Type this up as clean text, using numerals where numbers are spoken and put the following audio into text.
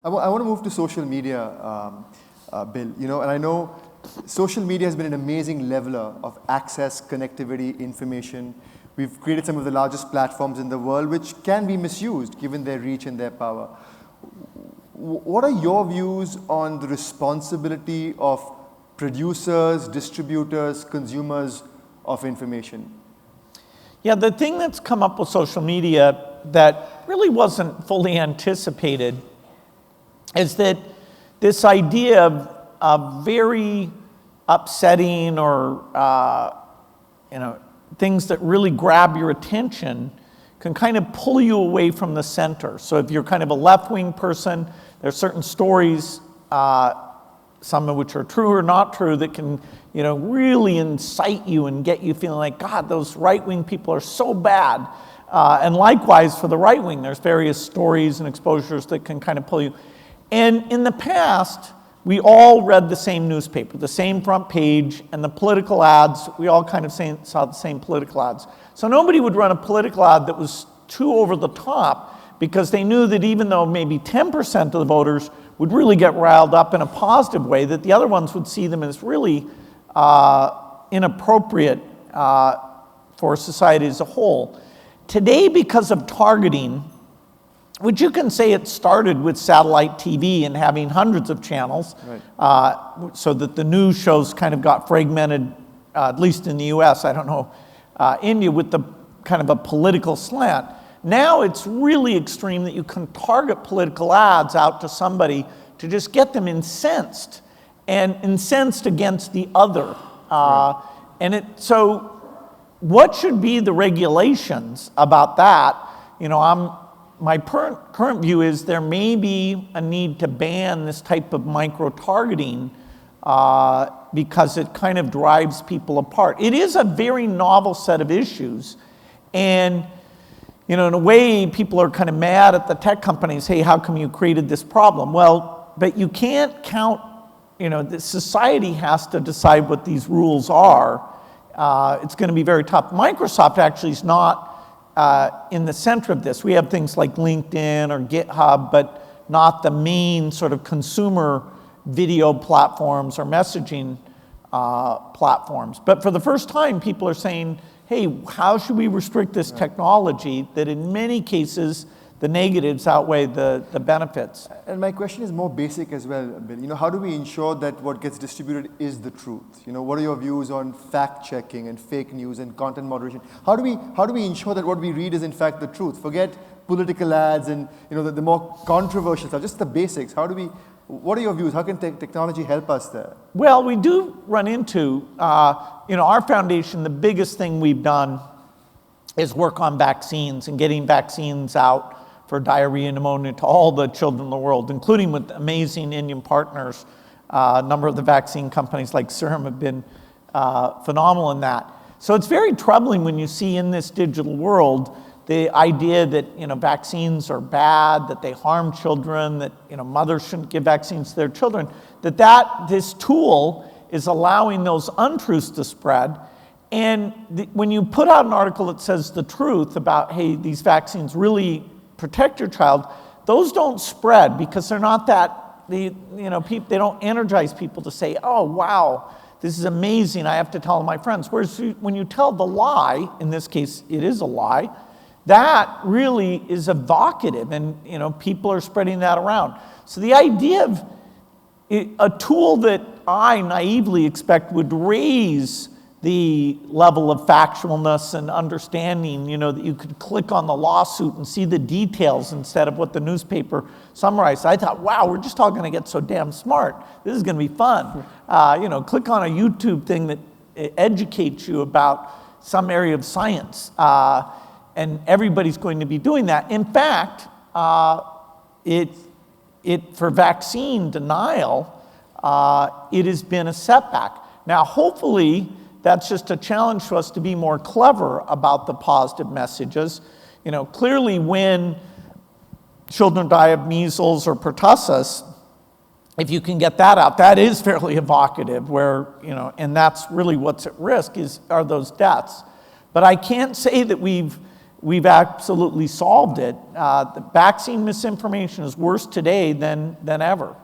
I want to move to social media, Bill. And I know social media has been an amazing leveler of access, connectivity, information. We've created some of the largest platforms in the world, which can be misused given their reach and their power. What are your views on the responsibility of producers, distributors, consumers of information? Yeah, the thing that's come up with social media that really wasn't fully anticipated is that this idea of very upsetting or things that really grab your attention can kind of pull you away from the center. So if you're kind of a left-wing person, there are certain stories, some of which are true or not true, that can really incite you and get you feeling like, God, those right-wing people are so bad. And likewise for the right wing, there's various stories and exposures that can kind of pull you. And in the past, we all read the same newspaper, the same front page, and the political ads, we all kind of saw the same political ads. So nobody would run a political ad that was too over the top, because they knew that even though maybe 10% of the voters would really get riled up in a positive way, that the other ones would see them as really inappropriate for society as a whole. Today, because of targeting, which you can say it started with satellite TV and having hundreds of channels, right, so that the news shows kind of got fragmented, at least in the US, I don't know, India, with the kind of a political slant. Now it's really extreme that you can target political ads out to somebody to just get them incensed, and incensed against the other. Right. So what should be the regulations about that? My current view is there may be a need to ban this type of micro-targeting because it kind of drives people apart. It is a very novel set of issues, and in a way people are kind of mad at the tech companies, hey, how come you created this problem? Well, but you can't count, the society has to decide what these rules are. It's going to be very tough. Microsoft actually is not in the center of this. We have things like LinkedIn or GitHub, but not the main sort of consumer video platforms or messaging platforms. But for the first time, people are saying, hey, how should we restrict this technology that in many cases the negatives outweigh the benefits? And my question is more basic as well, Bill. How do we ensure that what gets distributed is the truth? What are your views on fact-checking and fake news and content moderation? How do we ensure that what we read is in fact the truth? Forget political ads and the more controversial stuff, just the basics. What are your views? How can technology help us there? Well, we do run into, our foundation, the biggest thing we've done is work on vaccines and getting vaccines out for diarrhea and pneumonia to all the children in the world, including with amazing Indian partners. A number of the vaccine companies like Serum have been phenomenal in that. So it's very troubling when you see in this digital world the idea that vaccines are bad, that they harm children, that mothers shouldn't give vaccines to their children, this tool is allowing those untruths to spread. And when you put out an article that says the truth about, hey, these vaccines really protect your child, those don't spread because they're not they don't energize people to say, oh, wow, this is amazing, I have to tell my friends. Whereas when you tell the lie, in this case, it is a lie, that really is evocative, and people are spreading that around. So the idea of a tool that I naively expect would raise the level of factualness and understanding, that you could click on the lawsuit and see the details instead of what the newspaper summarized. I thought, wow, we're just all going to get so damn smart. This is going to be fun. Click on a YouTube thing that educates you about some area of science, and everybody's going to be doing that. In fact, for vaccine denial, it has been a setback. Now, hopefully, that's just a challenge for us to be more clever about the positive messages. Clearly when children die of measles or pertussis, if you can get that out, that is fairly evocative, and that's really what's at risk are those deaths. But I can't say that we've we've absolutely solved it. The vaccine misinformation is worse today than ever.